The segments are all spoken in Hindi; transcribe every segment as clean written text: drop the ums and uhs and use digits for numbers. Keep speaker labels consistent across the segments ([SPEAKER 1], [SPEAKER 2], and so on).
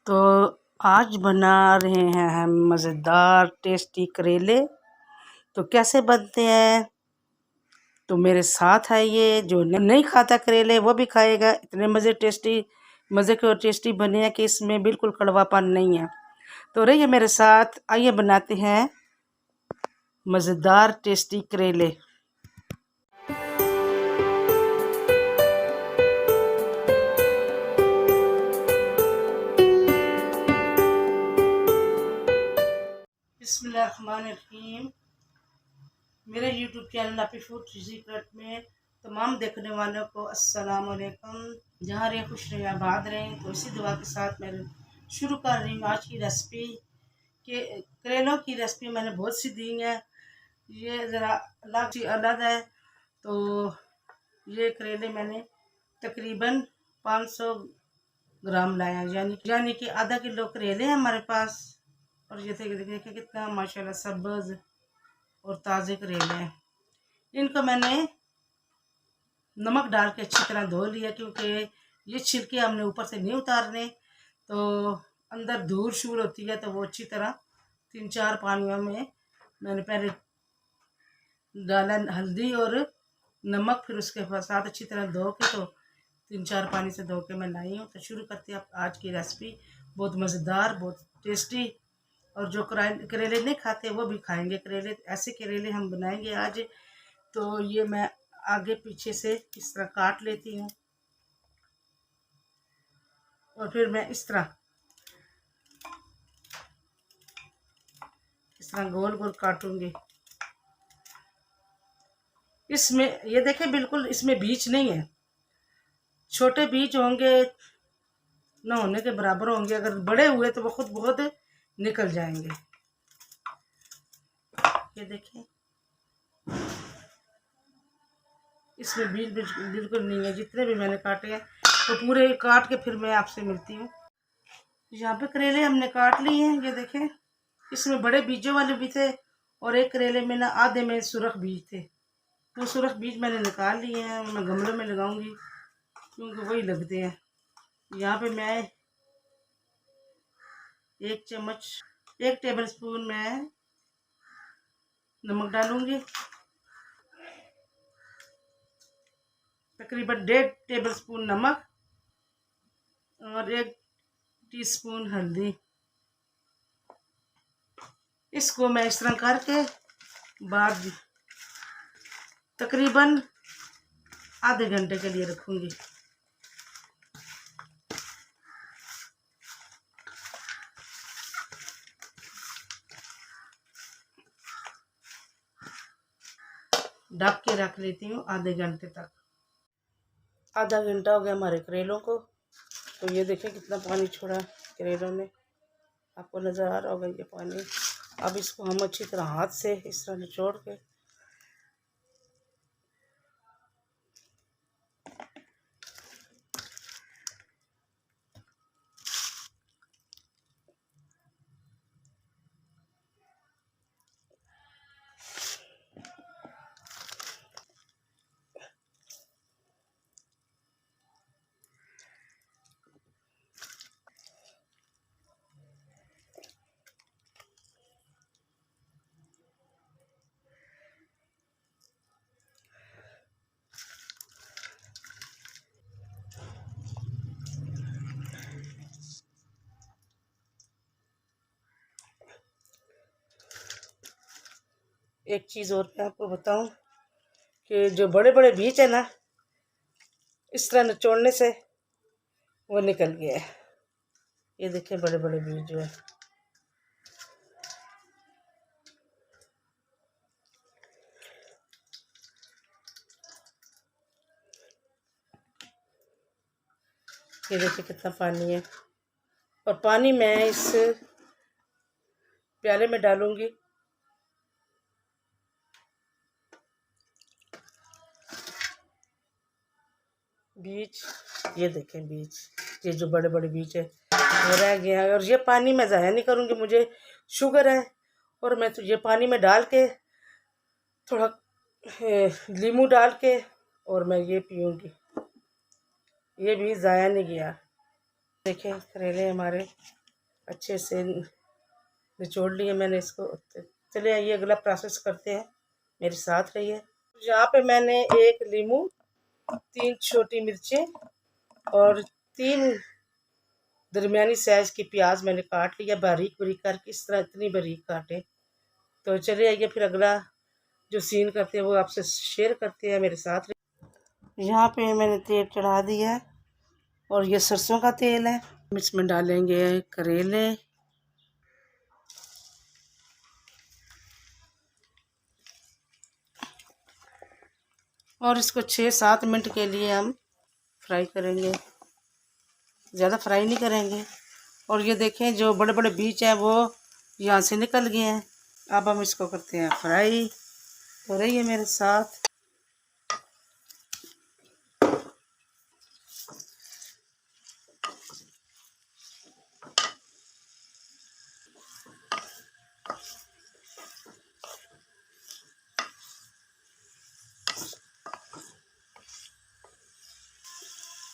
[SPEAKER 1] तो आज बना रहे हैं हम मज़ेदार टेस्टी करेले। तो कैसे बनते हैं तो मेरे साथ है, ये जो नहीं खाता करेले वो भी खाएगा। इतने मज़े के और टेस्टी बने हैं कि इसमें बिल्कुल कड़वापन नहीं है। तो रहिए मेरे साथ, आइए बनाते हैं मज़ेदार टेस्टी करेले। बिस्मिल्लाहिर्रहमानिर्रहीम। मेरे YouTube channel happy food secret में तमाम देखने वालों को अस्सलाम वालेकुम। जहाँ रहे खुश रहे आबाद रहें। तो इसी दुआ के साथ मैं शुरू कर रही हूँ आज की रेसिपी। के करेलों की रेसिपी मैंने बहुत सी दी है, ये ज़रा अलग है। तो ये करेले मैंने तकरीबन 500 ग्राम लाए हैं, यानी कि आधा किलो करेले हैं हमारे पास। और ये देखिए कितना माशाल्लाह सब्ज़ और ताज़े करेले हैं। इनको मैंने नमक डाल के अच्छी तरह धो लिया, क्योंकि ये छिलके हमने ऊपर से नहीं उतारने, तो अंदर धूल शूल होती है, तो वो अच्छी तरह 3-4 पानियों में मैंने पहले डाला हल्दी और नमक, फिर उसके साथ अच्छी तरह धो के, तो 3-4 पानी से धो के मैं लाई हूँ। तो शुरू करते हैं आज की रेसिपी। बहुत मज़ेदार, बहुत टेस्टी, और जो करेले नहीं खाते वो भी खाएंगे। करेले ऐसे करेले हम बनाएंगे आज। तो ये मैं आगे पीछे से इस तरह काट लेती हूँ, और फिर मैं इस तरह गोल गोल काटूंगी। इसमें ये देखें, बिल्कुल इसमें बीज नहीं है। छोटे बीज होंगे न होने के बराबर होंगे, अगर बड़े हुए तो वो खुद बहुत निकल जाएंगे। ये देखें, इसमें बीज बिल्कुल नहीं है। जितने भी मैंने काटे हैं तो पूरे काट के फिर मैं आपसे मिलती हूँ। यहाँ पे करेले हमने काट लिए हैं, ये देखें। इसमें बड़े बीजों वाले भी थे, और एक करेले में ना आधे में सुरख बीज थे। तो सुरख बीज मैंने निकाल लिए हैं, मैं गमले में लगाऊंगी क्योंकि वही लगते हैं। यहाँ पे मैं 1 टेबल स्पून मैं नमक डालूंगी, तकरीबन 1.5 टेबल स्पून नमक, और 1 टीस्पून हल्दी। इसको मैं इस तरह करके बाद तकरीबन आधे घंटे के लिए रखूंगी। ढक के रख लेती हूँ आधे घंटे तक। आधा घंटा हो गया हमारे करेलों को। तो ये देखें कितना पानी छोड़ा करेलों ने, आपको नज़र आ रहा होगा ये पानी। अब इसको हम अच्छी तरह हाथ से इस तरह निचोड़ के एक चीज़ और मैं आपको बताऊं कि जो बड़े बड़े बीज है ना, इस तरह निचोड़ने से वो निकल गया है। ये देखें बड़े बड़े बीज जो है। ये देखिए कितना पानी है, और पानी मैं इस प्याले में डालूंगी। बीज, ये देखें बीज, ये जो बड़े बड़े बीज है वो रह गया है। और ये पानी मैं ज़ाया नहीं करूँगी, मुझे शुगर है, और मैं तो ये पानी में डाल के थोड़ा नींबू डाल के और मैं ये पीऊँगी। ये भी ज़ाया नहीं गया। देखें करेले हमारे अच्छे से निचोड़ लिए मैंने इसको। चलिए आइए अगला प्रोसेस करते हैं, मेरे साथ रहिए। यहाँ पे मैंने एक नींबू, 3 छोटी मिर्चें और 3 दरमियानी साइज की प्याज मैंने काट लिया बारीक बारीक करके, इस तरह इतनी बारीक काटे। तो चलिए आइए फिर अगला जो सीन करते हैं वो आपसे शेयर करते हैं, मेरे साथ। यहाँ पे मैंने तेल चढ़ा दिया है और ये सरसों का तेल है। इसमें डालेंगे करेले और इसको 6-7 मिनट के लिए हम फ्राई करेंगे, ज़्यादा फ्राई नहीं करेंगे। और ये देखें जो बड़े बड़े बीज हैं वो यहाँ से निकल गए हैं। अब हम इसको करते हैं फ्राई। तो रहिए मेरे साथ।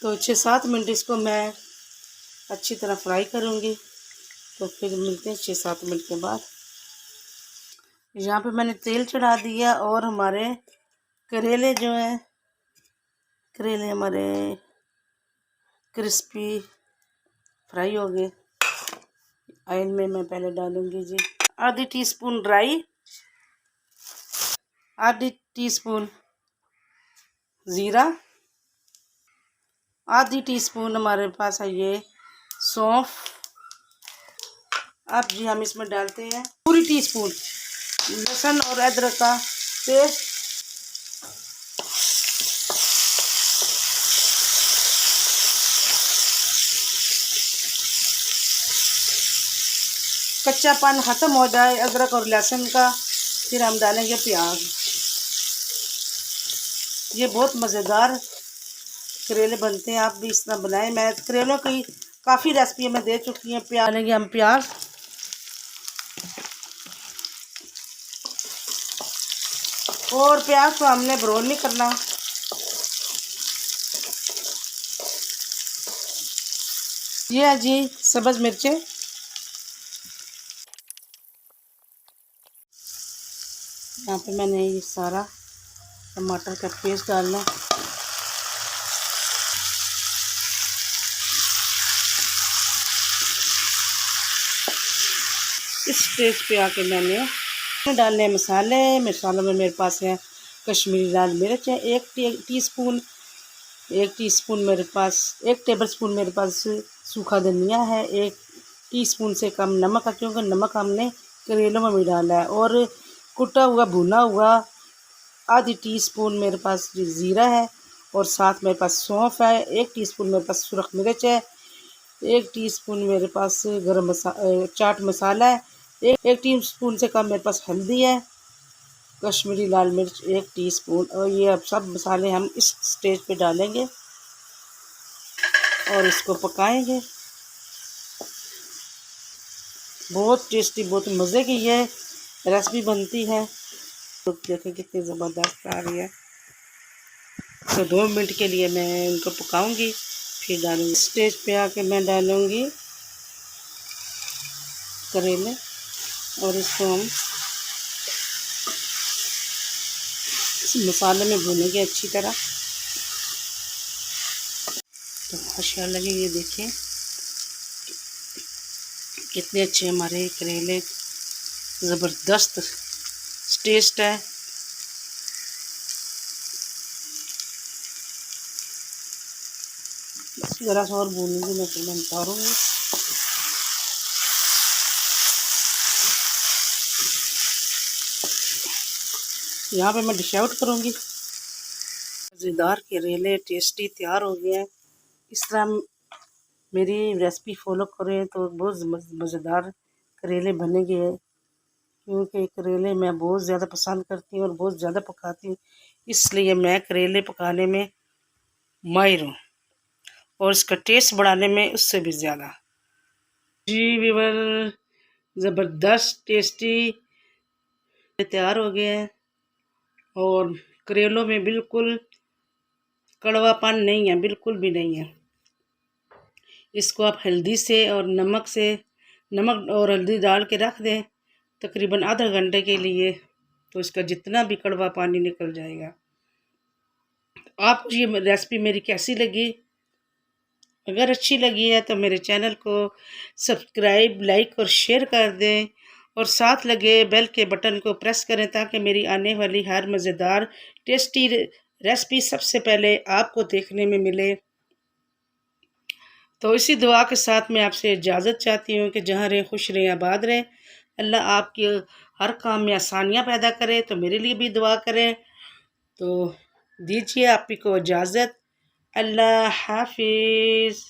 [SPEAKER 1] तो 6-7 मिनट इसको मैं अच्छी तरह फ्राई करूँगी। तो फिर मिलते हैं 6-7 मिनट के बाद। यहाँ पे मैंने तेल चढ़ा दिया और हमारे करेले जो हैं, करेले हमारे क्रिस्पी फ्राई हो गए। ऑयल में मैं पहले डालूंगी जी आधी टीस्पून राई, आधी टीस्पून ज़ीरा, आधी टीस्पून हमारे पास है ये सौंफ। अब जी हम इसमें डालते हैं पूरी टीस्पून लहसुन और अदरक का पेस्ट। कच्चापन ख़त्म हो जाए अदरक और लहसुन का, फिर हम डालेंगे प्याज। ये बहुत मज़ेदार करेले बनते हैं, आप भी इस तरह बनाएं। मैं करेलों की काफ़ी रेसिपी में दे चुकी हैं। प्याज डालेंगे हम प्याज और प्याज को हमने ब्राउन नहीं करना। ये है जी सब्ज़ मिर्चें, यहाँ पे मैंने ये सारा टमाटर का पेस्ट डालना है। इस स्टेज पे आके मैंने डालने मसाले। मसालों में मेरे पास है कश्मीरी लाल मिर्च है 1 टीस्पून, 1 टीस्पून मेरे पास 1 टेबलस्पून मेरे पास सूखा धनिया है, 1 टीस्पून से कम नमक है क्योंकि नमक हमने करेलों में भी डाला है। और कुटा हुआ भुना हुआ आधी टीस्पून मेरे पास ज़ीरा है और साथ मेरे पास सौंफ है। 1 टीस्पून मेरे पास सुरख मिर्च है, 1 टीस्पून मेरे पास चाट मसाला है, एक टीस्पून से कम मेरे पास हल्दी है, कश्मीरी लाल मिर्च 1 टीस्पून। और ये अब सब मसाले हम इस स्टेज पे डालेंगे और इसको पकाएंगे। बहुत टेस्टी, बहुत मज़े की ये रेसिपी बनती है। तो देखें कितनी ज़बरदस्त आ रही है। तो 2 मिनट के लिए मैं इनको पकाऊंगी, फिर डालूंगी। स्टेज पे आके मैं डालूंगी करेले और इसको हम इस मसाले में भूनेंगे अच्छी तरह। तो माशाल्लाह ये देखें कितने अच्छे हमारे करेले, ज़बरदस्त टेस्ट है। ज़रा सा और भूनूंगी मैं, फिर मैं उतारूँगी। यहाँ पे मैं डिश आउट करूँगी। मज़ेदार करेले टेस्टी तैयार हो गए हैं। इस तरह मेरी रेसिपी फॉलो करें तो बहुत मज़ेदार करेले बनेंगे। क्योंकि करेले मैं बहुत ज़्यादा पसंद करती हूँ और बहुत ज़्यादा पकाती हूँ, इसलिए मैं करेले पकाने में माहिर हूँ और इसका टेस्ट बढ़ाने में उससे भी ज़्यादा। जी व्यूअर, ज़बरदस्त टेस्टी तैयार हो गए हैं और करेलों में बिल्कुल कड़वापन नहीं है, बिल्कुल भी नहीं है। इसको आप हल्दी से और नमक और हल्दी डाल के रख दें तकरीबन आधा घंटे के लिए, तो इसका जितना भी कड़वा पानी निकल जाएगा। आपको ये रेसिपी मेरी कैसी लगी? अगर अच्छी लगी है तो मेरे चैनल को सब्सक्राइब, लाइक और शेयर कर दें और साथ लगे बेल के बटन को प्रेस करें ताकि मेरी आने वाली हर मज़ेदार टेस्टी रेसिपी सबसे पहले आपको देखने में मिले। तो इसी दुआ के साथ मैं आपसे इजाज़त चाहती हूँ कि जहाँ रहें खुश रहें, आबाद रहें। अल्लाह आपके हर काम में आसानियाँ पैदा करे, तो मेरे लिए भी दुआ करें। तो दीजिए आप ही को इजाज़त। अल्लाह हाफिज़।